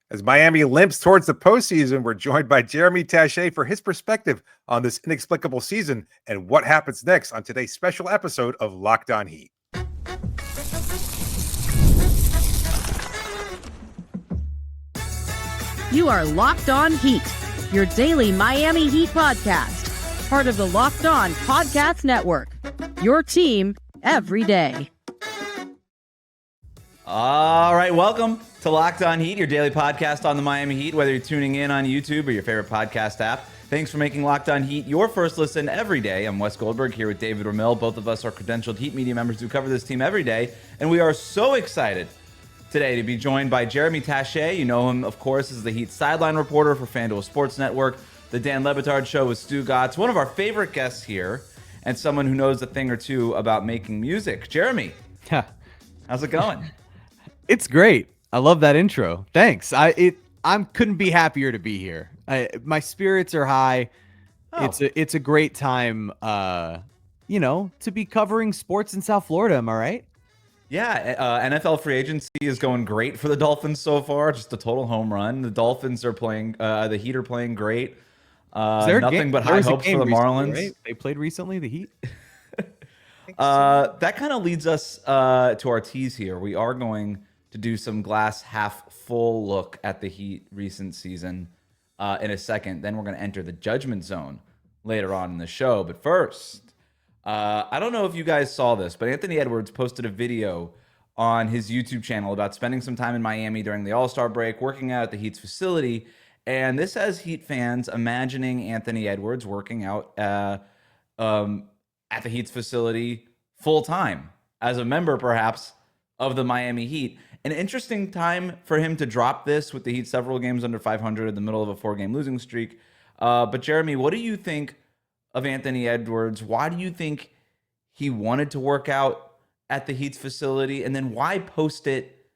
As Miami limps towards the postseason, we're joined by Jeremy Taché for his perspective on this inexplicable season and what happens next on today's special episode of Locked On Heat. You are Locked On Heat, your daily Miami Heat podcast, part of the Locked On Podcast Network, your team every day. All right, welcome to Locked On Heat, your daily podcast on the Miami Heat, whether you're tuning in on YouTube or your favorite podcast app. Thanks for making Locked On Heat your first listen every day. I'm Wes Goldberg here with David Ramil. Both of us are credentialed Heat media members who cover this team every day, and we are so excited today to be joined by Jeremy Taché. You know him, of course, as the Heat sideline reporter for FanDuel Sports Network, the Batard Show with Stugotz, one of our favorite guests here, and someone who knows a thing or two about making music. Jeremy, how's it going? It's great. I love that intro. Thanks. I couldn't be happier to be here. My spirits are high. Oh. It's a great time, to be covering sports in South Florida. Am I right? Yeah. NFL free agency is going great for the Dolphins so far. Just a total home run. The Dolphins are playing. The Heat are playing great. Nothing but high hopes for the Marlins. Right? They played recently. The Heat. That kind of leads us to our tease here. We are going to do some glass half full look at the Heat recent season in a second. Then we're going to enter the Judgement Zone later on in the show. But first, I don't know if you guys saw this, but Anthony Edwards posted a video on his YouTube channel about spending some time in Miami during the All-Star break, working out at the Heat's facility. And this has Heat fans imagining Anthony Edwards working out at the Heat's facility full-time as a member, perhaps, of the Miami Heat. An interesting time for him to drop this with the Heat several games under 500 in the middle of a 4-game losing streak. But Jeremy, what do you think of Anthony Edwards? Why do you think he wanted to work out at the Heat's facility? And then why post it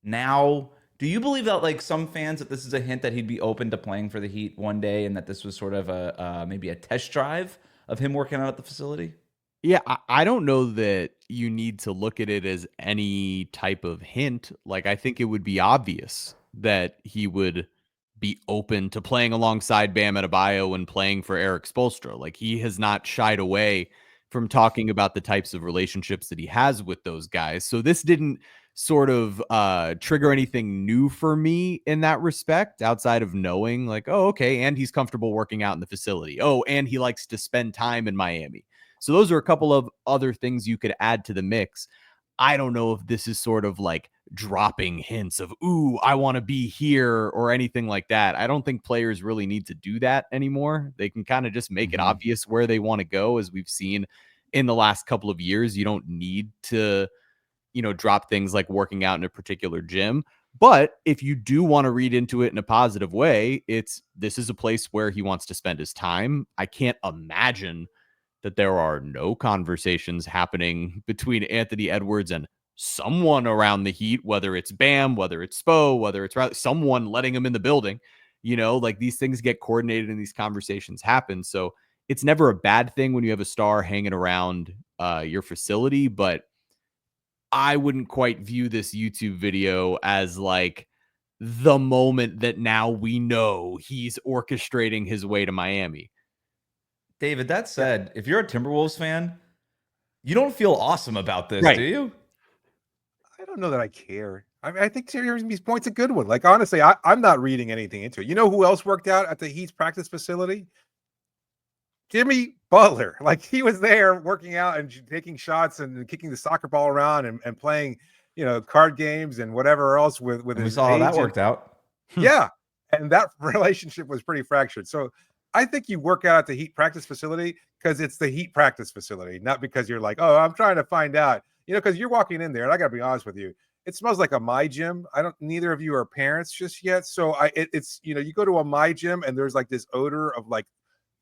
now? Do you believe that, like some fans, that this is a hint that he'd be open to playing for the Heat one day and that this was sort of maybe a test drive of him working out at the facility? Yeah, I don't know that you need to look at it as any type of hint. Like, I think it would be obvious that he would be open to playing alongside Bam Adebayo and playing for Eric Spoelstra. Like, he has not shied away from talking about the types of relationships that he has with those guys. So this didn't sort of trigger anything new for me in that respect, outside of knowing, like, oh, okay, and he's comfortable working out in the facility. Oh, and he likes to spend time in Miami. So those are a couple of other things you could add to the mix. I don't know if this is sort of like dropping hints of, ooh, I want to be here or anything like that. I don't think players really need to do that anymore. They can kind of just make it obvious where they want to go, as we've seen in the last couple of years. You don't need to, drop things like working out in a particular gym. But if you do want to read into it in a positive way, this is a place where he wants to spend his time. I can't imagine that there are no conversations happening between Anthony Edwards and someone around the Heat, whether it's Bam, whether it's Spo, whether it's someone letting him in the building. Like, these things get coordinated and these conversations happen. So it's never a bad thing when you have a star hanging around your facility, but I wouldn't quite view this YouTube video as like the moment that now we know he's orchestrating his way to Miami. David, that said, if you're a Timberwolves fan, you don't feel awesome about this, right? Do you? I don't know that I care. I think Jeremy's point's a good one. Like, honestly, I'm not reading anything into it. You know who else worked out at the Heat's practice facility? Jimmy Butler. Like, he was there working out and taking shots and kicking the soccer ball around and playing, card games and whatever else with his. We saw how that worked out. Yeah. And that relationship was pretty fractured. So I think you work out at the Heat practice facility because it's the Heat practice facility, not because you're like, oh, I'm trying to find out, because you're walking in there, and I got to be honest with you, it smells like a My Gym. Neither of you are parents just yet. So it's, you go to a My Gym and there's like this odor of like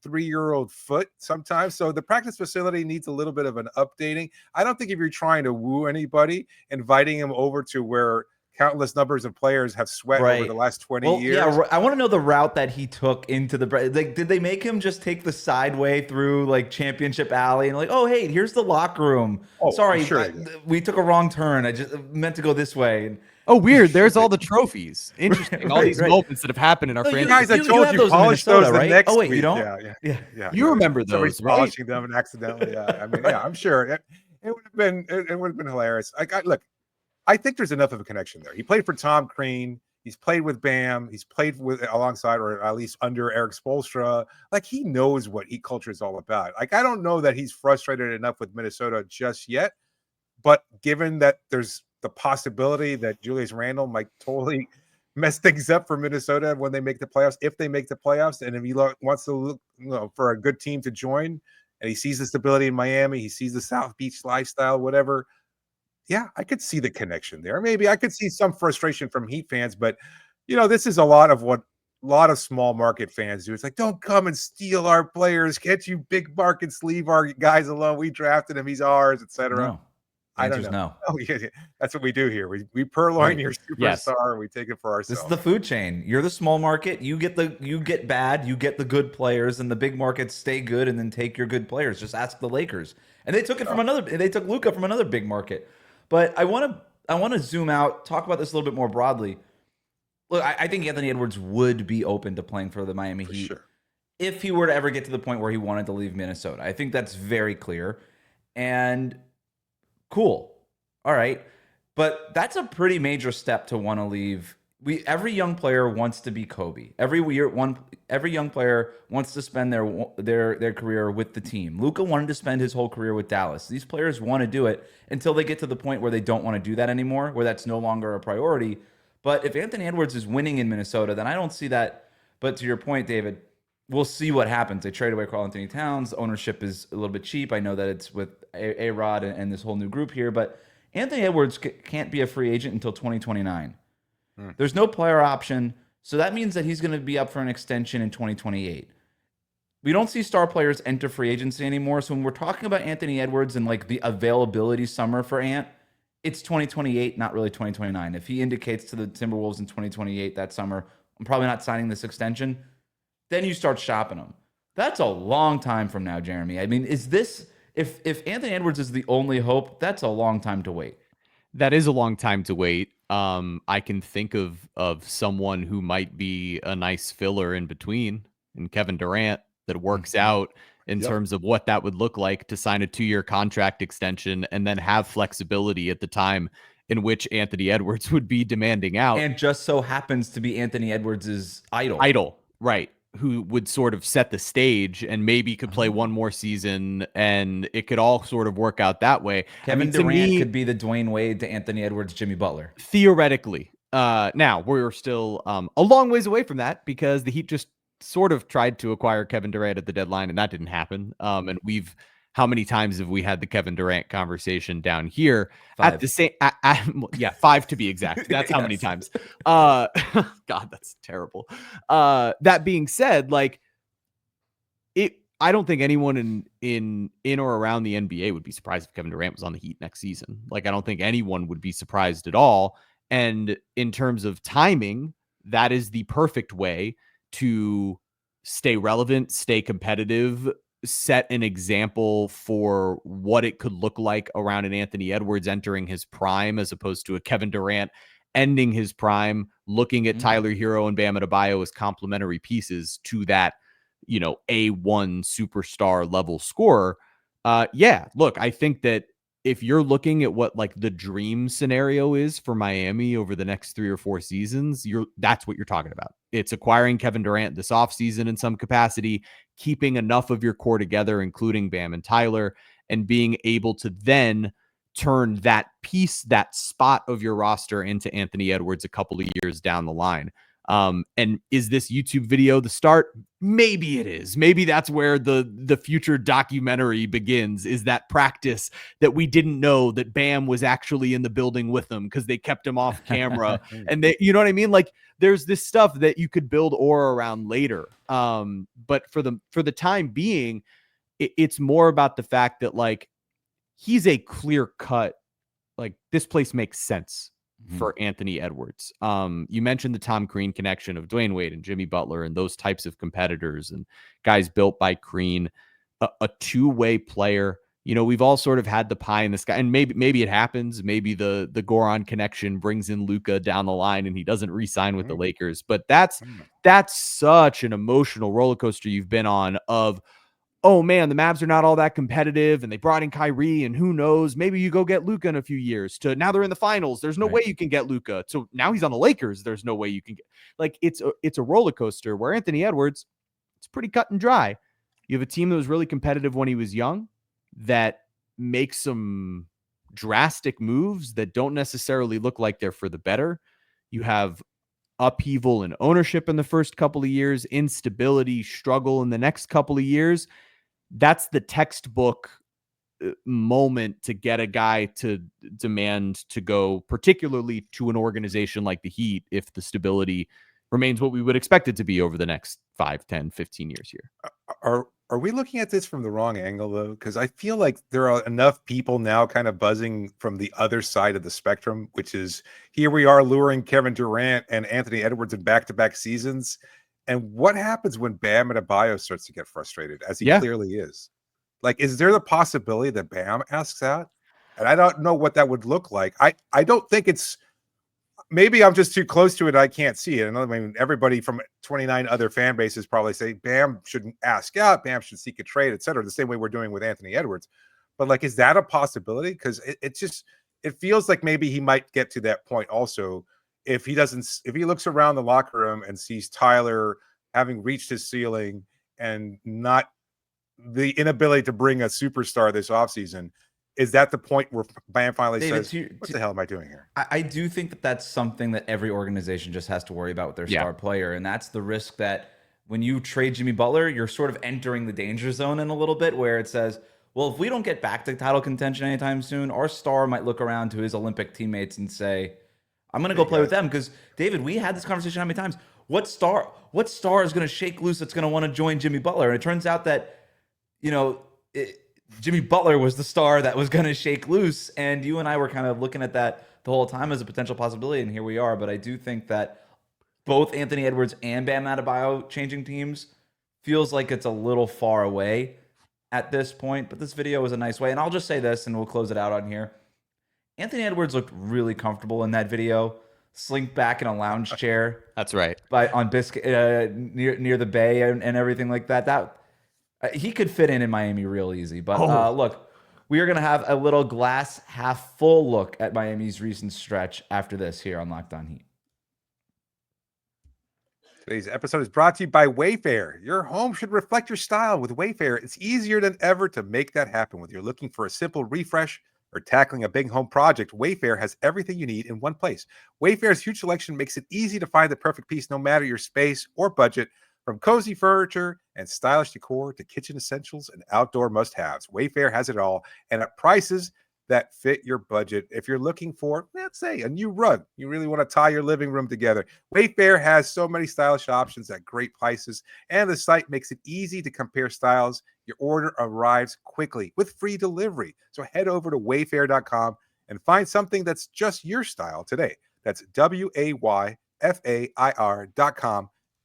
3-year-old foot sometimes. So the practice facility needs a little bit of an updating. I don't think if you're trying to woo anybody, inviting them over to where countless numbers of players have sweat over the last 20 years. Yeah, I want to know the route that he took into the like. Did they make him just take the side way through like Championship Alley and like, oh hey, here's the locker room? Oh, sorry, sure. we took a wrong turn. I just meant to go this way. Oh, weird. There's all the trophies. Interesting. All Right, these right. moments that have happened in our No, you franchise. Guys, I you told have you, those in polish Minnesota, those the right? next Oh, wait, you week. don't? Yeah. You remember Somebody's those, right? polishing them and accidentally. Yeah, I mean, yeah, I'm sure it would have been hilarious. Look, I think there's enough of a connection there. He played for Tom Crean. He's played with Bam. He's played with alongside or at least under Eric Spoelstra. Like, he knows what Heat culture is all about. Like, I don't know that he's frustrated enough with Minnesota just yet. But given that there's the possibility that Julius Randle might totally mess things up for Minnesota when they make the playoffs, if they make the playoffs, and if he wants to look, for a good team to join, and he sees the stability in Miami, he sees the South Beach lifestyle, whatever. Yeah, I could see the connection there. Maybe I could see some frustration from Heat fans, but this is a lot of what a lot of small market fans do. It's like, don't come and steal our players. Can't you big markets leave our guys alone? We drafted him, he's ours, etc. No. I don't Answer's know. no. Oh, yeah, that's what we do here. We purloin your Yes. superstar, and we take it for This ourselves. is the food chain. You're the small market. You get bad. You get the good players, and the big markets stay good, and then take your good players. Just ask the Lakers, and they took it from another. They took Luka from another big market. But I want to zoom out, talk about this a little bit more broadly. Look, I think Anthony Edwards would be open to playing for the Miami Heat sure. if he were to ever get to the point where he wanted to leave Minnesota. I think that's very clear, and cool. All right. But that's a pretty major step to want to leave. Every young player wants to be Kobe. Every young player wants to spend their career with the team. Luka wanted to spend his whole career with Dallas. These players want to do it until they get to the point where they don't want to do that anymore, where that's no longer a priority. But if Anthony Edwards is winning in Minnesota, then I don't see that. But to your point, David, we'll see what happens. They trade away Karl-Anthony Towns. Ownership is a little bit cheap. I know that it's with A-Rod and this whole new group here, but Anthony Edwards can't be a free agent until 2029. There's no player option, so that means that he's going to be up for an extension in 2028. We don't see star players enter free agency anymore, so when we're talking about Anthony Edwards and like the availability summer for Ant, it's 2028, not really 2029. If he indicates to the Timberwolves in 2028 that summer, I'm probably not signing this extension, then you start shopping him. That's a long time from now, Jeremy. I mean, is this... If Anthony Edwards is the only hope, that's a long time to wait. That is a long time to wait. I can think of someone who might be a nice filler in between, and Kevin Durant, that works out in terms of what that would look like to sign a 2-year contract extension and then have flexibility at the time in which Anthony Edwards would be demanding out. And just so happens to be Anthony Edwards' idol. Right. Who would sort of set the stage and maybe could play one more season, and it could all sort of work out that way. Kevin Durant could be the Dwayne Wade to Anthony Edwards, Jimmy Butler. Theoretically. Now, we're still a long ways away from that because the Heat just sort of tried to acquire Kevin Durant at the deadline, and that didn't happen. And how many times have we had the Kevin Durant conversation down here? 5. At the same, 5 to be exact. That's how many times. God, that's terrible. That being said, like I don't think anyone in or around the NBA would be surprised if Kevin Durant was on the Heat next season. Like, I don't think anyone would be surprised at all. And in terms of timing, that is the perfect way to stay relevant, stay competitive, set an example for what it could look like around an Anthony Edwards entering his prime, as opposed to a Kevin Durant ending his prime, looking at Tyler Hero and Bam Adebayo as complementary pieces to that, A1 superstar level scorer. Look, I think that if you're looking at what like the dream scenario is for Miami over the next 3 or 4 seasons, that's what you're talking about. It's acquiring Kevin Durant this offseason in some capacity, keeping enough of your core together, including Bam and Tyler, and being able to then turn that spot of your roster into Anthony Edwards a couple of years down the line. And is this YouTube video the start? Maybe it is. Maybe that's where the future documentary begins, is that practice that we didn't know that Bam was actually in the building with them because they kept him off camera. And you know what I mean? Like, there's this stuff that you could build aura around later. But for the time being, it's more about the fact that like he's a clear cut, like this place makes sense for Anthony Edwards. You mentioned the Tom Crean connection of Dwayne Wade and Jimmy Butler and those types of competitors and guys built by Crean. A two-way player we've all sort of had the pie in the sky, and maybe it happens. Maybe the Goran connection brings in Luka down the line and he doesn't re-sign with the Lakers. But that's such an emotional roller coaster you've been on of, oh man, the Mavs are not all that competitive and they brought in Kyrie and who knows, maybe you go get Luka in a few years, to now they're in the finals. There's no way you can get Luka. So now he's on the Lakers. There's no way you can get, like, it's a roller coaster where Anthony Edwards, it's pretty cut and dry. You have a team that was really competitive when he was young that makes some drastic moves that don't necessarily look like they're for the better. You have upheaval in ownership in the first couple of years, instability, struggle in the next couple of years. That's the textbook moment to get a guy to demand to go, particularly to an organization like the Heat, if the stability remains what we would expect it to be over the next 5, 10, 15 years here. Are we looking at this from the wrong angle, though? Because I feel like there are enough people now kind of buzzing from the other side of the spectrum, which is here we are luring Kevin Durant and Anthony Edwards in back-to-back seasons. And what happens when Bam Adebayo starts to get frustrated, as he clearly is? Like, is there the possibility that Bam asks out? And I don't know what that would look like. I don't think it's – maybe I'm just too close to it. I can't see it. And I mean, everybody from 29 other fan bases probably say Bam shouldn't ask out. Bam should seek a trade, et cetera. The same way we're doing with Anthony Edwards. But like, is that a possibility? Because it feels like maybe he might get to that point also if he looks around the locker room and sees Tyler having reached his ceiling and not the inability to bring a superstar this offseason. Is that the point where Bam finally says, what the hell am I doing here? I do think that that's something that every organization just has to worry about with their star player. And that's the risk that when you trade Jimmy Butler, you're sort of entering the danger zone in a little bit, where it says, well, if we don't get back to title contention anytime soon, our star might look around to his Olympic teammates and say, I'm going to go play with them. Because, David, we had this conversation how many times? What star is going to shake loose that's going to want to join Jimmy Butler? And it turns out that, Jimmy Butler was the star that was going to shake loose, and you and I were kind of looking at that the whole time as a potential possibility, and here we are. But I do think that both Anthony Edwards and Bam Adebayo changing teams feels like it's a little far away at this point, but this video was a nice way. And I'll just say this, and we'll close it out on here. Anthony Edwards looked really comfortable in that video, slinked back in a lounge chair. That's right. On Biscuit near the bay and everything like that. He could fit in Miami real easy. But look, we are going to have a little glass half full look at Miami's recent stretch after this here on Locked On Heat. Today's episode is brought to you by Wayfair. Your home should reflect your style with Wayfair. It's easier than ever to make that happen. Whether you're looking for a simple refresh or tackling a big home project, Wayfair has everything you need in one place. Wayfair's huge selection makes it easy to find the perfect piece no matter your space or budget. From cozy furniture and stylish decor to kitchen essentials and outdoor must-haves, Wayfair has it all, and at prices that fit your budget. If you're looking for, let's say, a new rug, you really want to tie your living room together, Wayfair has so many stylish options at great prices, and the site makes it easy to compare styles. Your order arrives quickly with free delivery. So head over to wayfair.com and find something that's just your style today. That's WAYFAIR.com.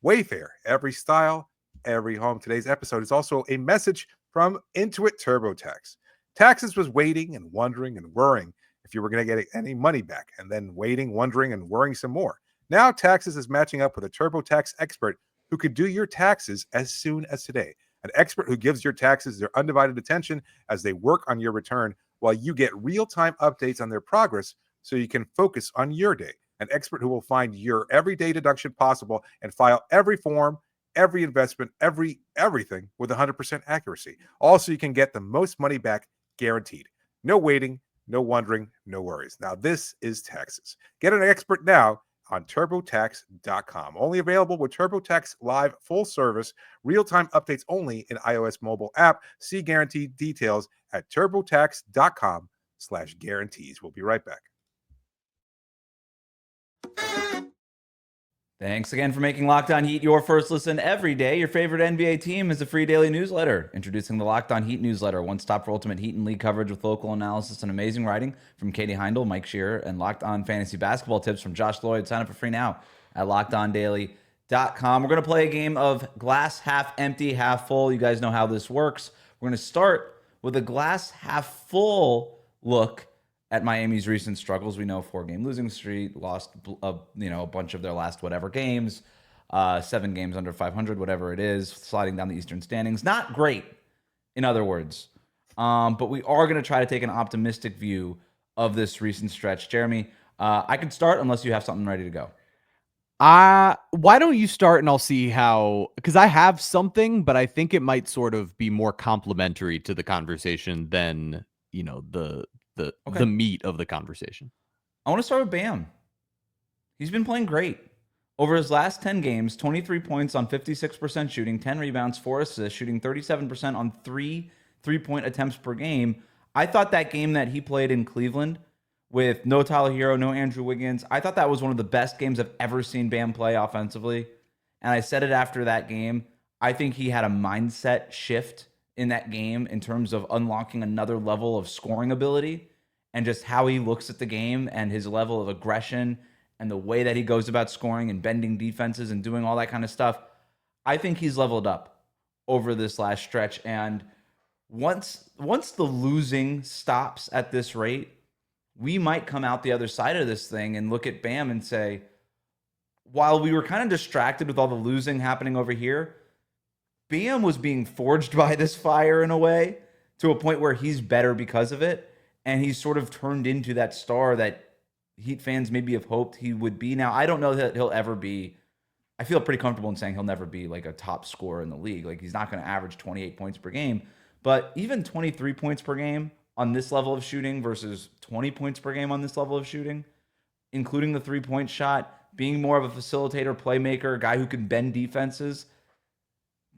Wayfair, every style, every home. Today's episode is also a message from Intuit TurboTax. Taxes was waiting and wondering and worrying if you were going to get any money back, and then waiting, wondering, and worrying some more. Now Taxes is matching up with a TurboTax expert who could do your taxes as soon as today. An expert who gives your taxes their undivided attention as they work on your return while you get real-time updates on their progress so you can focus on your day. An expert who will find your everyday deduction possible and file every form, every investment, everything with 100% accuracy. Also, you can get the most money back guaranteed. No waiting, no wondering, no worries. Now, this is Taxes. Get an expert now on TurboTax.com. Only available with TurboTax Live full service, real-time updates only in iOS mobile app. See guaranteed details at TurboTax.com/guarantees. We'll be right back. Thanks again for making Locked On Heat your first listen every day. Your favorite NBA team is a free daily newsletter. Introducing the Locked On Heat newsletter, one stop for ultimate Heat and league coverage with local analysis and amazing writing from Katie Heindel, Mike Shearer, and Locked On fantasy basketball tips from Josh Lloyd. Sign up for free now at LockedOnDaily.com. We're going to play a game of glass half empty, half full. You guys know how this works. We're going to start with a glass half full look at Miami's recent struggles. We know 4-game losing streak, lost a bunch of their last whatever games, 7 games under 500, whatever it is, sliding down the Eastern standings. Not great, in other words. But we are going to try to take an optimistic view of this recent stretch. Jeremy, I can start unless you have something ready to go. Why don't you start and I'll see how, because I have something, but I think it might sort of be more complementary to the conversation than, the meat of the conversation. I want to start with Bam. He's been playing great. Over his last 10 games, 23 points on 56% shooting, 10 rebounds, 4 assists, shooting 37% on 3 3-point attempts per game. I thought that game that he played in Cleveland with no Tyler Hero, no Andrew Wiggins, I thought that was one of the best games I've ever seen Bam play offensively. And I said it after that game. I think he had a mindset shift in that game in terms of unlocking another level of scoring ability and just how he looks at the game and his level of aggression and the way that he goes about scoring and bending defenses and doing all that kind of stuff. I think he's leveled up over this last stretch. And once the losing stops at this rate, we might come out the other side of this thing and look at Bam and say, while we were kind of distracted with all the losing happening over here, Bam was being forged by this fire in a way to a point where he's better because of it. And he's sort of turned into that star that Heat fans maybe have hoped he would be. Now, I don't know that he'll ever be, I feel pretty comfortable in saying he'll never be like a top scorer in the league. Like, he's not going to average 28 points per game, but even 23 points per game on this level of shooting versus 20 points per game on this level of shooting, including the 3-point shot, being more of a facilitator, playmaker, a guy who can bend defenses,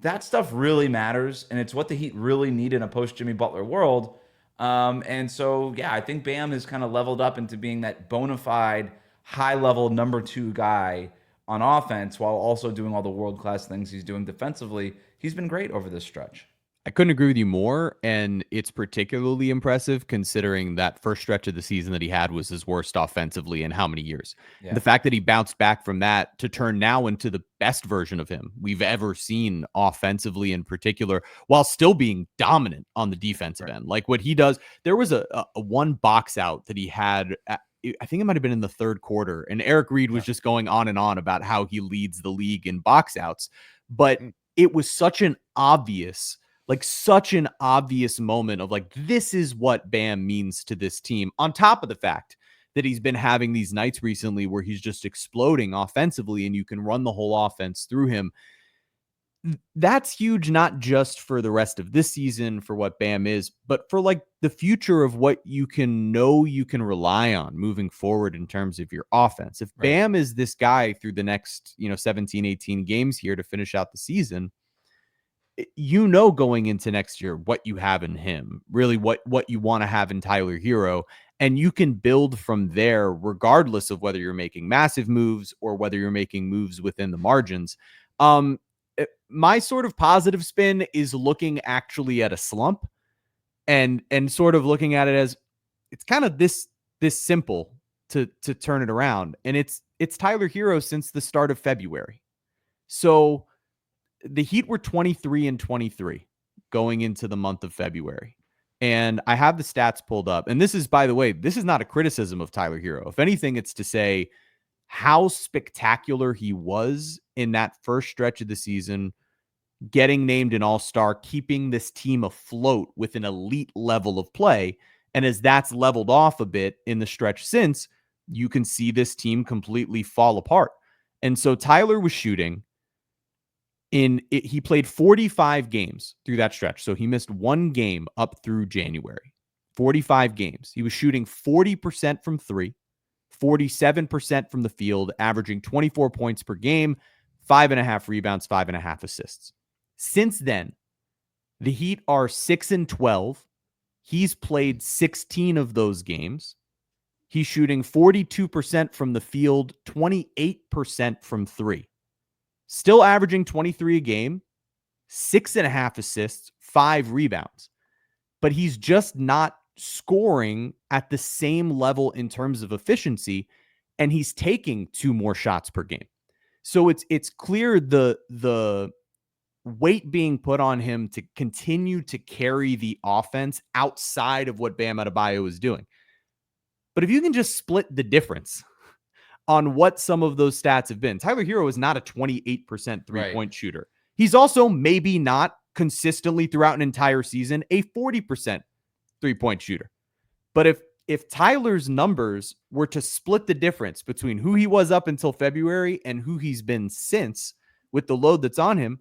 that stuff really matters. And it's what the Heat really need in a post-Jimmy Butler world. And so, yeah, I think Bam has kind of leveled up into being that bona fide, high-level number 2 guy on offense while also doing all the world-class things he's doing defensively. He's been great over this stretch. I couldn't agree with you more, and it's particularly impressive considering that first stretch of the season that he had was his worst offensively in how many years. Yeah. The fact that he bounced back from that to turn now into the best version of him we've ever seen offensively in particular, while still being dominant on the defensive end. Like what he does, there was a one box out that he had I think it might have been in the third quarter, and Eric Reed was just going on and on about how he leads the league in box outs, but it was such an obvious moment of like, this is what Bam means to this team, on top of the fact that he's been having these nights recently where he's just exploding offensively and you can run the whole offense through him. That's huge, not just for the rest of this season, for what Bam is, but for like the future of what you can rely on moving forward in terms of your offense. If Bam is this guy through the next, 17, 18 games here to finish out the season, going into next year what you have in him, really what you want to have in Tyler Hero, and you can build from there regardless of whether you're making massive moves or whether you're making moves within the margins. My sort of positive spin is looking actually at a slump and sort of looking at it as it's kind of this simple to turn it around. And it's Tyler Hero since the start of February. So the Heat were 23-23 going into the month of February. And I have the stats pulled up. And this is, by the way, this is not a criticism of Tyler Hero. If anything, it's to say how spectacular he was in that first stretch of the season, getting named an all-star, keeping this team afloat with an elite level of play. And as that's leveled off a bit in the stretch since, you can see this team completely fall apart. And so Tyler was shooting he played 45 games through that stretch. So he missed one game up through January. 45 games. He was shooting 40% from 3, 47% from the field, averaging 24 points per game, 5.5 rebounds, 5.5 assists. Since then, the Heat are 6-12. He's played 16 of those games. He's shooting 42% from the field, 28% from 3. Still averaging 23 a game, 6.5 assists, 5 rebounds. But he's just not scoring at the same level in terms of efficiency, and he's taking 2 more shots per game. So it's clear the weight being put on him to continue to carry the offense outside of what Bam Adebayo is doing. But if you can just split the difference on what some of those stats have been, Tyler Hero is not a 28% three-point shooter. He's also maybe not consistently throughout an entire season a 40% three-point shooter. But if Tyler's numbers were to split the difference between who he was up until February and who he's been since with the load that's on him,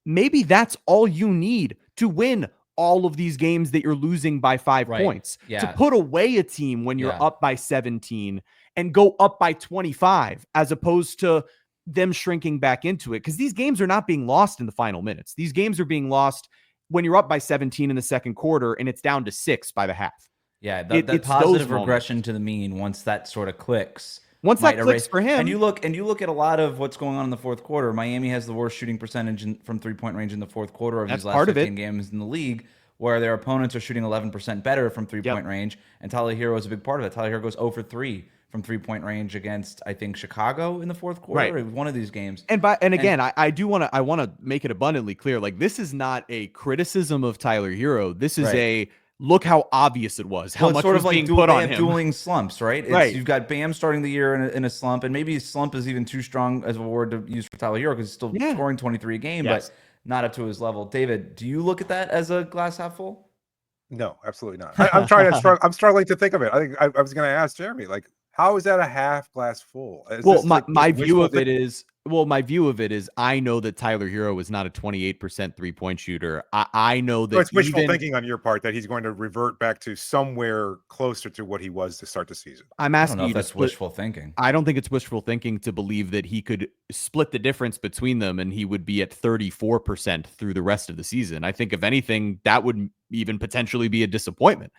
maybe that's all you need to win all of these games that you're losing by 5 points. To put away a team when you're up by 17 and go up by 25, as opposed to them shrinking back into it. Because these games are not being lost in the final minutes. These games are being lost when you're up by 17 in the second quarter and it's down to 6 by the half. Yeah, that positive regression to the mean, once that sort of clicks. Once that clicks for him. And you look at a lot of what's going on in the fourth quarter. Miami has the worst shooting percentage from three-point range in the fourth quarter of these last 15 games in the league, where their opponents are shooting 11% better from three-point range, and Tyler Hero is a big part of it. Tyler Hero goes 0 for 3 from three-point range against, I think, Chicago in the fourth quarter, or one of these games. And again, I want to make it abundantly clear, like, this is not a criticism of Tyler Hero. This is a look how obvious it was. How much sort of being put on him. Dueling slumps, right? You've got Bam starting the year in a slump, and maybe slump is even too strong as a word to use for Tyler Hero because he's still scoring 23 a game, but not up to his level. David, do you look at that as a glass half full? No, absolutely not. I'm struggling to think of it. I think I was going to ask Jeremy, like, how is that a half glass full? My view of it is I know that Tyler Hero is not a 28% three-point shooter. I know that it's wishful thinking on your part that he's going to revert back to somewhere closer to what he was to start the season. I'm asking you if that's wishful thinking. I don't think it's wishful thinking to believe that he could split the difference between them and he would be at 34% through the rest of the season. I think if anything, that would even potentially be a disappointment,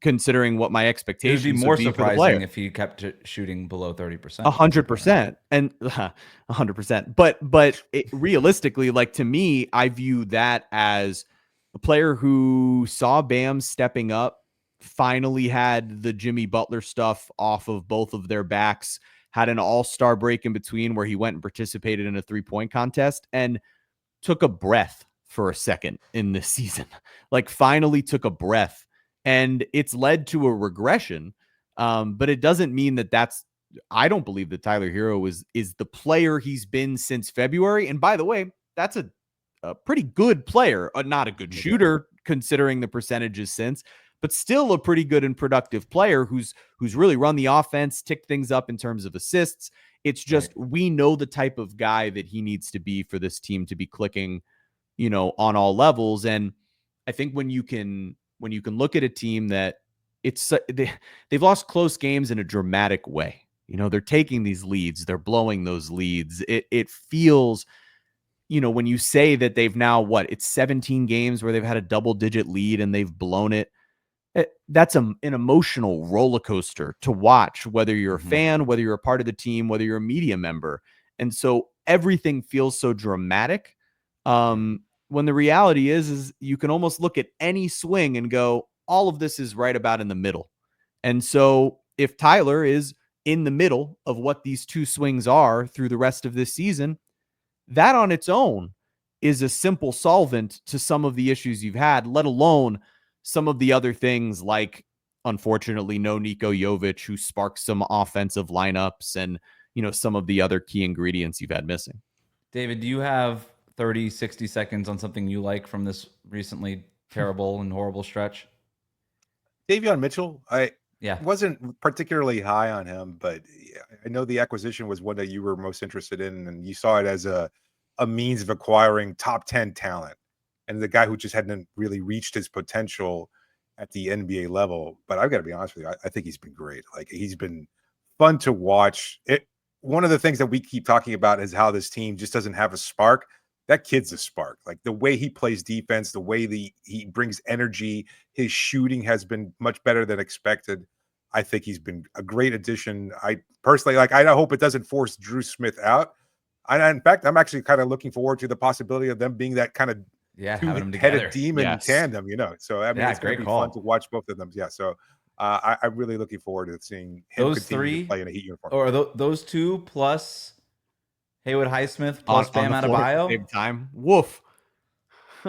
considering what my expectations would be more surprising if he kept shooting below 30%. 100% and 100%. But realistically, like, to me, I view that as a player who saw Bam stepping up, finally had the Jimmy Butler stuff off of both of their backs, had an all-star break in between where he went and participated in a three-point contest and took a breath for a second in this season. Like, finally took a breath. And it's led to a regression, but it doesn't mean that's. I don't believe that Tyler Hero is the player he's been since February. And by the way, that's a pretty good player, not a good shooter considering the percentages since, but still a pretty good and productive player who's really run the offense, ticked things up in terms of assists. It's just we know the type of guy that he needs to be for this team to be clicking, on all levels. And I think when you can look at a team that they've lost close games in a dramatic way, they're taking these leads, they're blowing those leads. It feels, when you say that they've now, it's 17 games where they've had a double-digit lead and they've blown it. That's an emotional roller coaster to watch, whether you're a fan, whether you're a part of the team, whether you're a media member. And so everything feels so dramatic. When the reality is you can almost look at any swing and go, all of this is right about in the middle. And so if Tyler is in the middle of what these two swings are through the rest of this season, that on its own is a simple solvent to some of the issues you've had, let alone some of the other things like, unfortunately, no Niko Jovic, who sparks some offensive lineups and, some of the other key ingredients you've had missing. David, do you have 30, 60 seconds on something you like from this recently terrible and horrible stretch? Davion Mitchell, I wasn't particularly high on him, but I know the acquisition was one that you were most interested in, and you saw it as a means of acquiring top 10 talent and the guy who just hadn't really reached his potential at the NBA level. But I've got to be honest with you, I think he's been great. Like, he's been fun to watch. One of the things that we keep talking about is how this team just doesn't have a spark. That kid's a spark. Like, the way he plays defense, the way he brings energy, his shooting has been much better than expected. I think he's been a great addition. I personally, I hope it doesn't force Drew Smith out. In fact, I'm actually kind of looking forward to the possibility of them being that kind of two-headed demon tandem, So, I mean, it's going to be fun to watch both of them. Yeah, so I'm really looking forward to seeing him those three play in a Heat uniform. Or those two plus Haywood Highsmith plus Bam on the floor at the Adebayo. same time. Woof.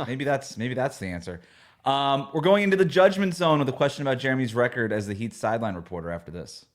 Maybe that's the answer. We're going into the judgment zone with a question about Jeremy's record as the Heat sideline reporter after this.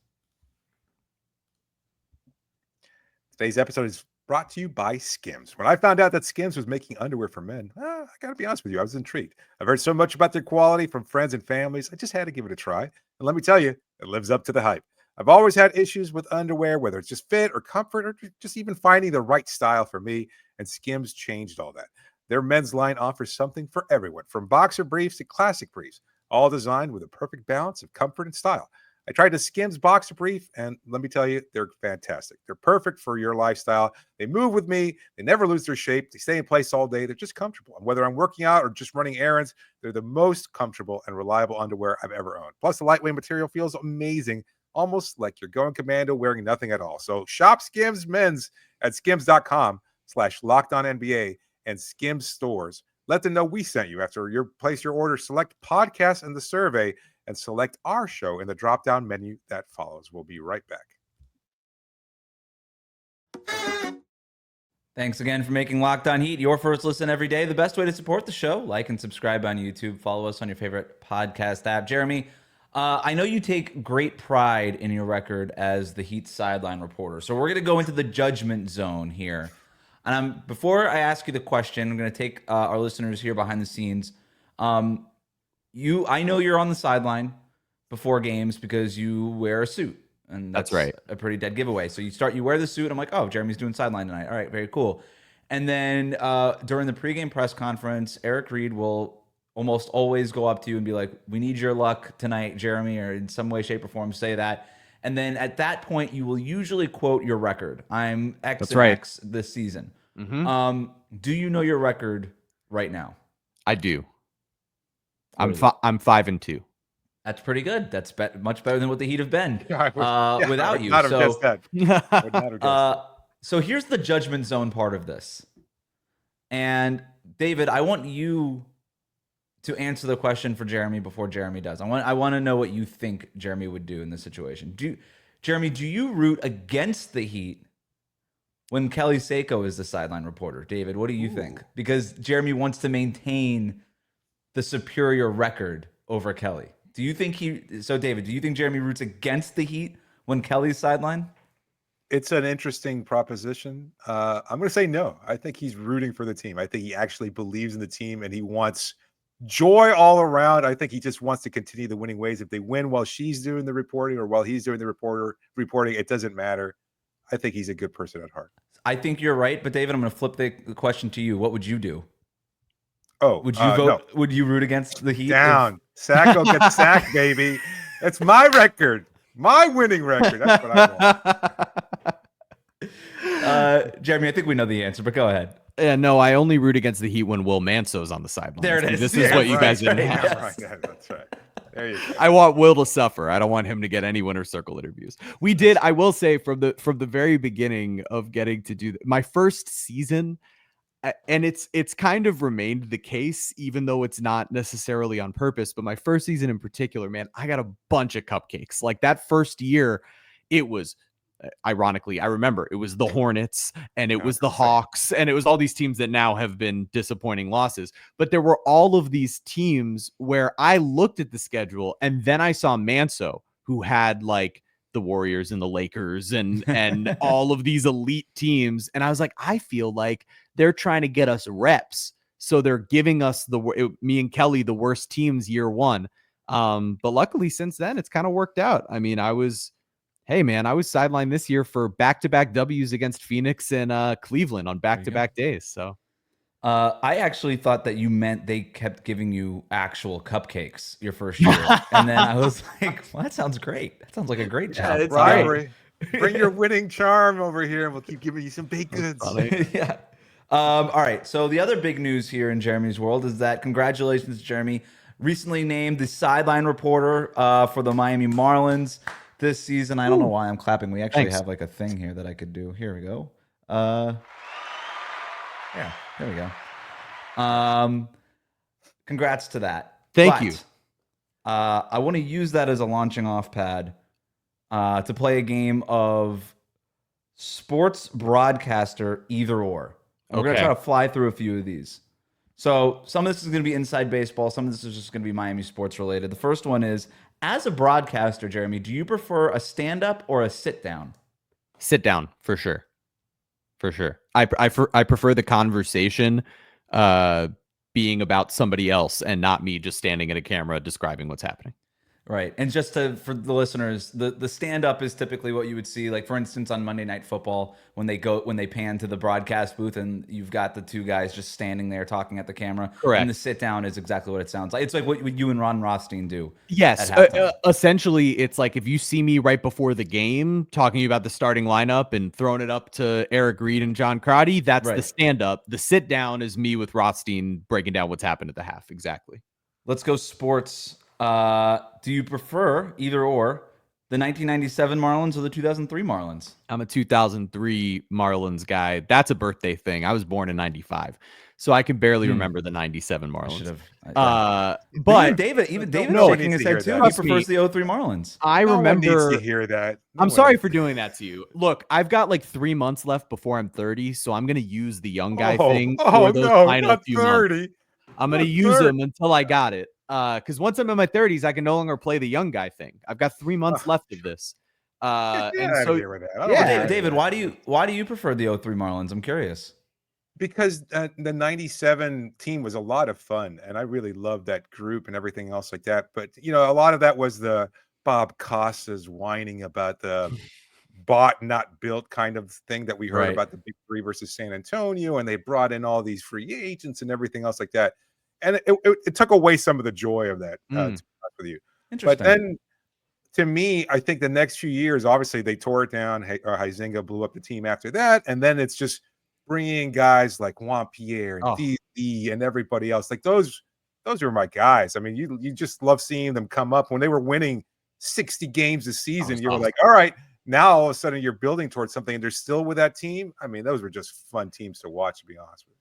Today's episode is brought to you by Skims. When I found out that Skims was making underwear for men, I got to be honest with you, I was intrigued. I've heard so much about their quality from friends and families. I just had to give it a try. And let me tell you, it lives up to the hype. I've always had issues with underwear, whether it's just fit or comfort or just even finding the right style for me. And Skims changed all that. Their men's line offers something for everyone, from boxer briefs to classic briefs, all designed with a perfect balance of comfort and style. I tried the Skims boxer brief, and let me tell you, they're fantastic. They're perfect for your lifestyle. They move with me. They never lose their shape. They stay in place all day. They're just comfortable. And whether I'm working out or just running errands, they're the most comfortable and reliable underwear I've ever owned. Plus, the lightweight material feels amazing, almost like you're going commando wearing nothing at all. So shop Skims men's at skims.com/LockedOnNBA and Skims stores. Let them know we sent you. After you place your order, select podcast in the survey and select our show in the drop-down menu that follows. We'll be right back. Thanks again for making Locked On Heat your first listen every day. The best way to support the show, like and subscribe on YouTube. Follow us on your favorite podcast app. Jeremy, I know you take great pride in your record as the Heat sideline reporter. So we're going to go into the judgment zone here. And before I ask you the question, I'm going to take our listeners here behind the scenes. I know you're on the sideline before games because you wear a suit. And that's right. A pretty dead giveaway. So you wear the suit. I'm like, oh, Jeremy's doing sideline tonight. All right, very cool. And then during the pregame press conference, Eric Reed will almost always go up to you and be like, we need your luck tonight, Jeremy, or in some way, shape, or form say that. And then at that point, you will usually quote your record. I'm X That's and right. X this season. Mm-hmm. Do you know your record right now? I do. What I'm 5-2. That's pretty good. That's much better than what the Heat have been I without would you. not have guessed that. Would not have guessed that. So here's the judgment zone part of this. And David, I want you to answer the question for Jeremy before Jeremy does. I want to know what you think Jeremy would do in this situation. Jeremy, do you root against the Heat when Kelly Seiko is the sideline reporter? David, what do you think? Because Jeremy wants to maintain the superior record over Kelly. David, do you think Jeremy roots against the Heat when Kelly's sideline? It's an interesting proposition. I'm going to say no. I think he's rooting for the team. I think he actually believes in the team and he wants joy all around. I think he just wants to continue the winning ways. If they win while she's doing the reporting or while he's doing the reporting, it doesn't matter. I think he's a good person at heart. I think you're right, but David, I'm going to flip the question to you. What would you do? Oh, would you vote? No. Would you root against the Heat? Down. Sacco gets sacked, baby. It's my record. My winning record. That's what I want. Jeremy, I think we know the answer, but go ahead. Yeah, no, I only root against the Heat when Will Manso's on the sideline. There it is. This is what you guys didn't have. Right. That's right. There you go. I want Will to suffer. I don't want him to get any winner circle interviews. We did. I will say from the very beginning of getting to do my first season. And it's kind of remained the case, even though it's not necessarily on purpose. But my first season in particular, man, I got a bunch of cupcakes. Like that first year, it was ironically, I remember it was the Hornets and it was the Hawks and it was all these teams that now have been disappointing losses. But there were all of these teams where I looked at the schedule and then I saw Manso, who had like the Warriors and the Lakers and all of these elite teams. And I was like, I feel like they're trying to get us reps. So they're giving us me and Kelly, the worst teams year one. But luckily since then, it's kind of worked out. I mean, I was sidelined this year for back-to-back W's against Phoenix and Cleveland on back-to-back days. So I actually thought that you meant they kept giving you actual cupcakes your first year. And then I was like, well, that sounds great. That sounds like a great job. It's rivalry. Bring your winning charm over here and we'll keep giving you some baked goods. Yeah. All right. So the other big news here in Jeremy's world is that congratulations, Jeremy, recently named the sideline reporter for the Miami Marlins this season. I don't know why I'm clapping. We actually have like a thing here that I could do. Here we go. Yeah, there we go. Congrats to that. Thank you. I want to use that as a launching off pad to play a game of sports broadcaster, either or. We're going to Okay. try to fly through a few of these. So some of this is going to be inside baseball. Some of this is just going to be Miami sports related. The first one is, as a broadcaster, Jeremy, do you prefer a stand-up or a sit-down? Sit down for sure. For sure. I prefer the conversation being about somebody else and not me just standing at a camera describing what's happening. Right. And just for the listeners, the stand-up is typically what you would see, like, for instance, on Monday Night Football, when they pan to the broadcast booth and you've got the two guys just standing there talking at the camera. Correct. And the sit-down is exactly what it sounds like. It's like what you and Ron Rothstein do. Yes. at halftime. Essentially, it's like if you see me right before the game talking about the starting lineup and throwing it up to Eric Reed and John Crotty, that's Right. the stand-up. The sit-down is me with Rothstein breaking down what's happened at the half. Exactly. Let's go sports. Do you prefer either or the 1997 Marlins or the 2003 Marlins? I'm a 2003 Marlins guy. That's a birthday thing. I was born in 95. So I can barely remember the 97 I should Marlins. have. But even David no one shaking needs his to head hear too. that. He Trust prefers me. the 03 Marlins. I No one remember. needs to hear that. No I'm one sorry needs- for doing that to you. Look, I've got like 3 months left before I'm 30, so I'm gonna use the young guy thing for those final not few months. 30. I'm gonna not use 30. them until I got it. Because once I'm in my 30s, I can no longer play the young guy thing. I've got 3 months left of this. Get And out so of here with that. I don't yeah. want to David, hear David, that. why do you prefer the 03 Marlins? I'm curious. Because the 97 team was a lot of fun and I really loved that group and everything else like that. But, a lot of that was the Bob Costas whining about the bought, not built kind of thing that we heard Right. about the Big Three versus San Antonio. And they brought in all these free agents and everything else like that. And it took away some of the joy of that, to be honest with you. Interesting. But then, to me, I think the next few years, obviously, they tore it down. Huizinga blew up the team after that, and then it's just bringing guys like Juan Pierre and Oh. DZ and everybody else. Like those were my guys. I mean, you just love seeing them come up when they were winning 60 games a season. You were like, all right, now all of a sudden you're building towards something, and they're still with that team. I mean, those were just fun teams to watch, to be honest with you.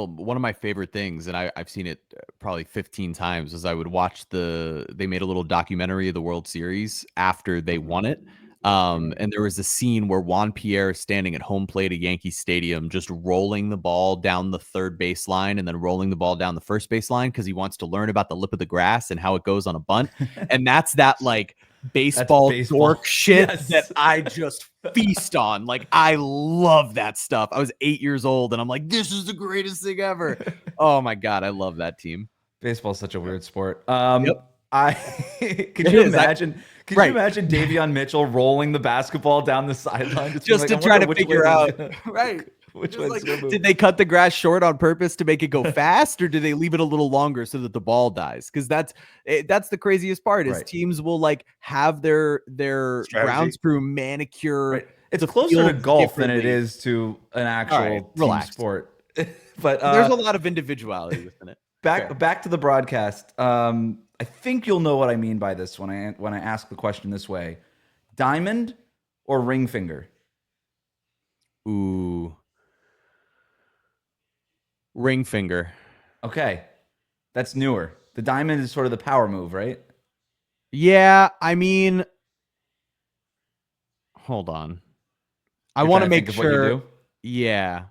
One of my favorite things, and I've seen it probably 15 times, is I would watch they made a little documentary of the World Series after they won it. And there was a scene where Juan Pierre is standing at home plate at Yankee Stadium, just rolling the ball down the third base line and then rolling the ball down the first base line because he wants to learn about the lip of the grass and how it goes on a bunt. And that's that like baseball dork shit that I just feast on. Like, I love that stuff. I was 8 years old and I'm like, this is the greatest thing ever. Oh my God, I love that team. Baseball's such a weird sport. Yep. Could you imagine Davion Mitchell rolling the basketball down the sideline just to try to figure out right. Which Just one's like, gonna move? did they cut the grass short on purpose to make it go fast, or did they leave it a little longer so that the ball dies? Because that's the craziest part is teams will like have their grounds crew manicure. Right. It's closer to golf than it is to an actual team sport. But there's a lot of individuality within it. Back to the broadcast. I think you'll know what I mean by this when I ask the question this way: diamond or ring finger? Ooh, ring finger. Okay, that's newer. The diamond is sort of the power move, right? Yeah, I mean, hold on. I want to make sure. Yeah.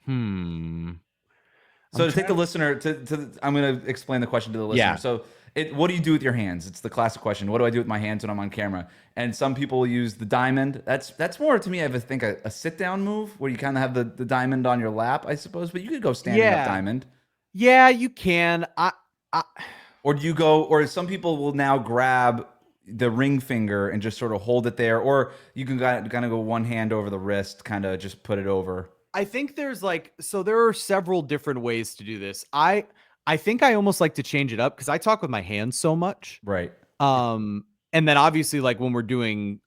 So to take the listener I'm going to explain the question to the listener. Yeah. So what do you do with your hands? It's the classic question. What do I do with my hands when I'm on camera? And some people will use the diamond. That's more to me, I think, a sit down move where you kind of have the diamond on your lap, I suppose. But you could go standing up diamond. Yeah, you can. Or do you go? Or some people will now grab the ring finger and just sort of hold it there. Or you can kind of go one hand over the wrist, kind of just put it over. I think there are several different ways to do this. I think I almost like to change it up because I talk with my hands so much. Right. And then obviously like when we're doing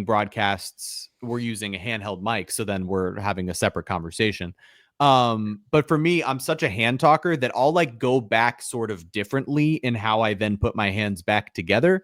broadcasts, we're using a handheld mic. So then we're having a separate conversation. But for me, I'm such a hand talker that I'll like go back sort of differently in how I then put my hands back together.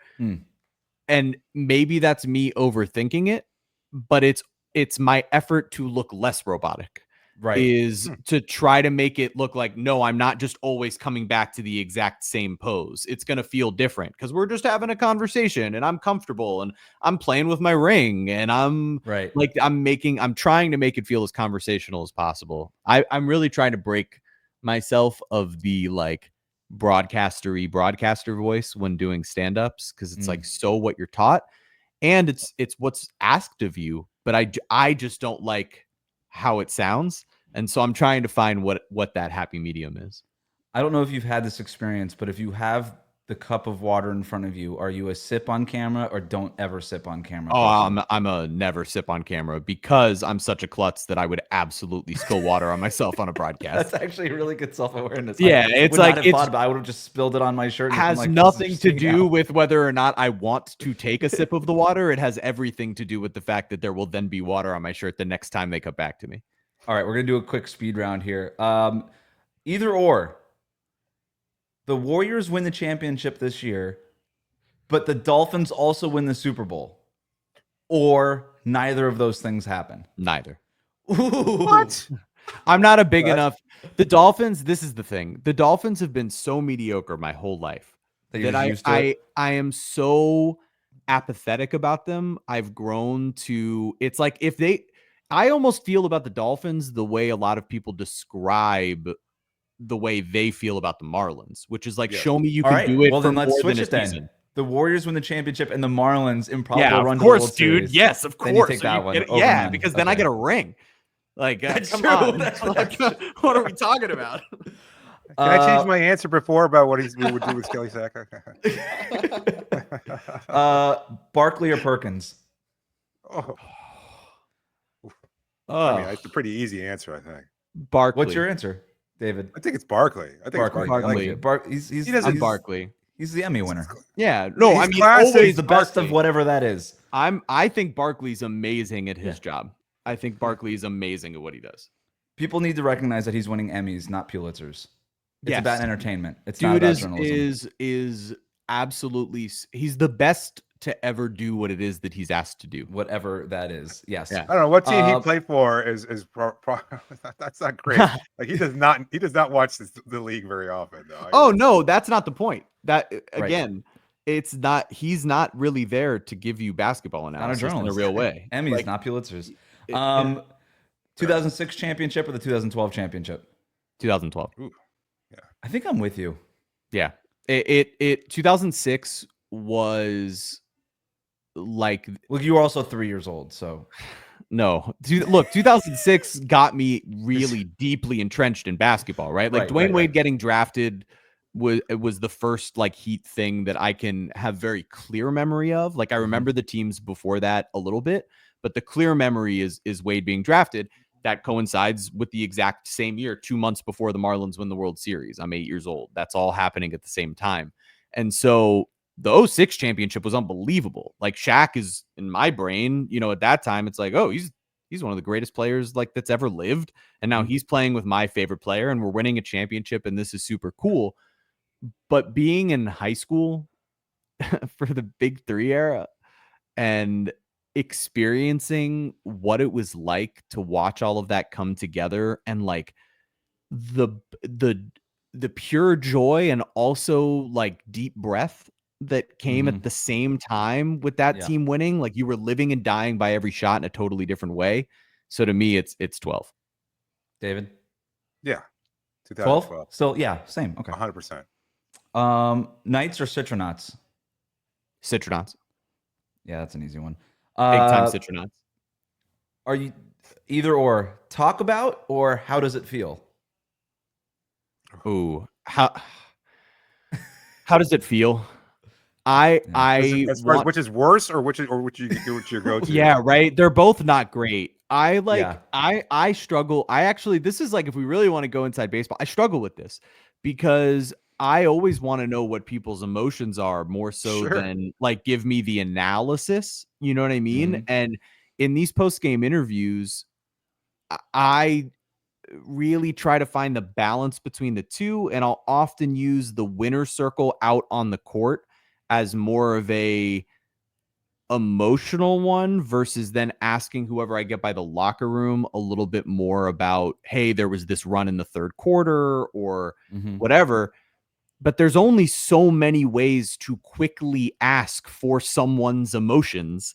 And maybe that's me overthinking it, but it's my effort to look less robotic. Right. is to try to make it look like, no, I'm not just always coming back to the exact same pose. It's going to feel different because we're just having a conversation and I'm comfortable and I'm playing with my ring and I'm Right. like, I'm trying to make it feel as conversational as possible. I'm really trying to break myself of the like broadcaster voice when doing stand-ups because it's like so what you're taught and it's what's asked of you, but I just don't like how it sounds. And so I'm trying to find what that happy medium is. I don't know if you've had this experience, but if you have the cup of water in front of you, are you a sip on camera or don't ever sip on camera? Oh, I'm a never sip on camera because I'm such a klutz that I would absolutely spill water on myself on a broadcast. That's actually really good self-awareness. Yeah, it's like I would have just spilled it on my shirt. And has like, nothing to do with whether or not I want to take a sip of the water. It has everything to do with the fact that there will then be water on my shirt the next time they come back to me. All right, we're gonna do a quick speed round here. Either or. The Warriors win the championship this year, but the Dolphins also win the Super Bowl. Or neither of those things happen. Neither. Ooh. What? I'm not a big enough. The Dolphins, this is the thing. The Dolphins have been so mediocre my whole life that I am so apathetic about them. I've grown to, it's like I almost feel about the Dolphins the way a lot of people describe the way they feel about the Marlins, which is like, show me you can do it. Well, for then let's more switch than it then. Season. The Warriors win the championship and the Marlins improbable run of to course, the World dude. Series. Yes, of Then course. you take that one. Yeah, because then I get a ring. Like, That's come true. on. That's What are we talking about? Can I change my answer before about what we would do with Skelly Sack? Barkley or Perkins? Oh. I mean, it's a pretty easy answer, I think. Barkley. What's your answer, David? I think it's Barkley. I think Barkley. it's Barkley. He's Barkley. He's the Emmy winner. Yeah. No, He's I mean, classic. always The best Barkley. of whatever that is. I think Barkley's amazing at his job. I think Barkley is amazing at what he does. People need to recognize that he's winning Emmys, not Pulitzers. It's about entertainment. It's not Dude about journalism. is absolutely, he's the best to ever do what it is that he's asked to do. Whatever that is. Yes. Yeah. I don't know what team he played for is that's not great. Like he does not watch the league very often though. Oh no, that's not the point. That again, it's not. He's not really there to give you basketball analysis in a real way. Emmys, not Pulitzers. 2006 championship or the 2012 championship? 2012. Ooh, yeah. I think I'm with you. Yeah. It 2006 was like, well, you were also 3 years old, so no. Look, 2006 got me really deeply entrenched in basketball, right? Like Dwayne Wade getting drafted was the first like Heat thing that I can have very clear memory of. Like I remember the teams before that a little bit, but the clear memory is Wade being drafted. That coincides with the exact same year, 2 months before the Marlins win the World Series. I'm 8 years old. That's all happening at the same time. And so the 06 championship was unbelievable. Like Shaq is in my brain, at that time, it's like, oh, he's one of the greatest players like that's ever lived. And now he's playing with my favorite player and we're winning a championship and this is super cool. But being in high school for the Big Three era and experiencing what it was like to watch all of that come together and like the pure joy and also like deep breath that came at the same time with that team winning, like you were living and dying by every shot in a totally different way. So to me, it's 12. David? Yeah. 2012. 12? Still, yeah, same. Okay. 100%. Knights or Citronauts? Citronauts. Yeah, that's an easy one. Big time Citronauts. Are you either or talk about or how does it feel? Ooh, how does it feel? Which is worse or which you go to? Yeah, right. They're both not great. I struggle. This is like, if we really want to go inside baseball, I struggle with this because I always want to know what people's emotions are more so than like give me the analysis. You know what I mean? And in these post-game interviews, I really try to find the balance between the two, and I'll often use the winner circle out on the court as more of a emotional one versus then asking whoever I get by the locker room a little bit more about, hey, there was this run in the third quarter or whatever. But there's only so many ways to quickly ask for someone's emotions.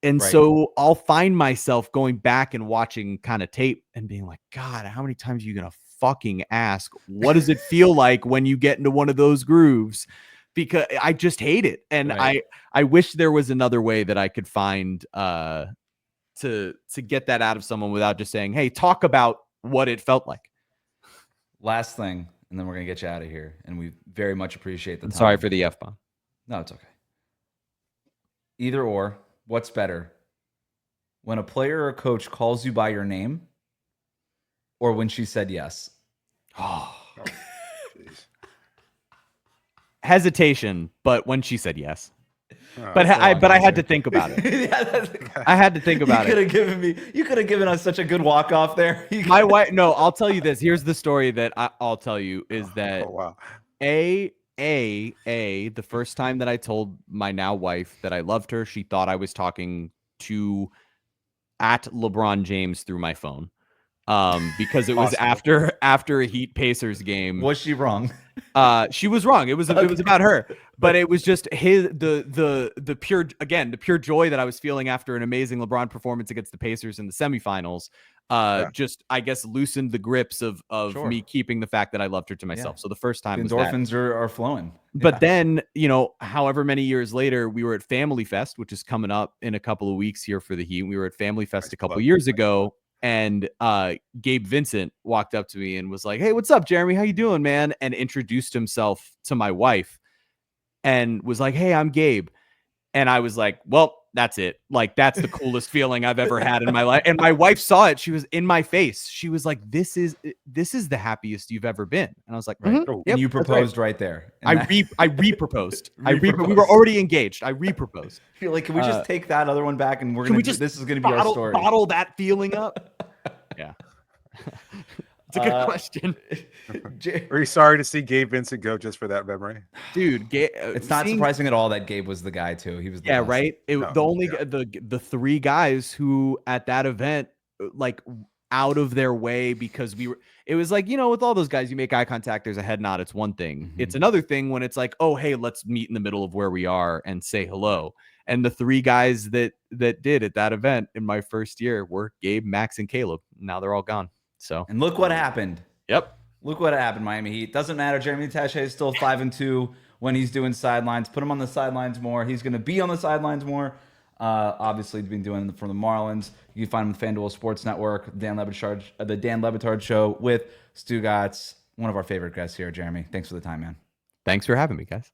And so I'll find myself going back and watching kind of tape and being like, God, how many times are you going to fucking ask? What does it feel like when you get into one of those grooves? Because I just hate it. And I wish there was another way that I could find to get that out of someone without just saying, hey, talk about what it felt like. Last thing, and then we're going to get you out of here. And we very much appreciate the time. Sorry for the F-bomb. No, it's okay. Either or, what's better? When a player or coach calls you by your name or when she said yes? Oh, hesitation, but when she said yes. But I had to think about it. I had to think about it. You could have given us such a good walk off there. My wife. No, I'll tell you this. Here's the story that I'll tell you is that the first time that I told my now wife that I loved her, she thought I was talking to at LeBron James through my phone. Because it was after a Heat Pacers game. Was she wrong? She was wrong. It was about her, but it was just the pure joy that I was feeling after an amazing LeBron performance against the Pacers in the semifinals. Just I guess loosened the grips of me keeping the fact that I loved her to myself. So the first time the endorphins are flowing. But then, however many years later, we were at Family Fest, which is coming up in a couple of weeks here for the Heat. We were at Family Fest a couple of years ago. And Gabe Vincent walked up to me and was like, hey, what's up, Jeremy? How you doing, man? And introduced himself to my wife and was like, hey, I'm Gabe. And I was like, well, that's it. Like, that's the coolest feeling I've ever had in my life. And my wife saw it. She was in my face. She was like, this is the happiest you've ever been. And I was like, yep, and you proposed right there. I re-proposed. We were already engaged. I re-proposed. I feel like, can we just take that other one back and this is going to be our story. Bottle that feeling up? Yeah. It's a good question. Are you sorry to see Gabe Vincent go just for that memory? Dude, it's not surprising at all that Gabe was the guy too. He was the best. Right. The three guys who at that event, like out of their way, because it was like, with all those guys, you make eye contact, there's a head nod. It's one thing. It's another thing when it's like, oh, hey, let's meet in the middle of where we are and say hello. And the three guys that did at that event in my first year were Gabe, Max, and Caleb. Now they're all gone. So, and look what happened. Yep. Look what happened, Miami Heat. Doesn't matter. Jeremy Taché is still 5-2 when he's doing sidelines. Put him on the sidelines more. He's going to be on the sidelines more. Obviously, he's been doing it for the Marlins. You can find him on FanDuel Sports Network, the Dan Le Batard Show with Stugotz. One of our favorite guests here, Jeremy. Thanks for the time, man. Thanks for having me, guys.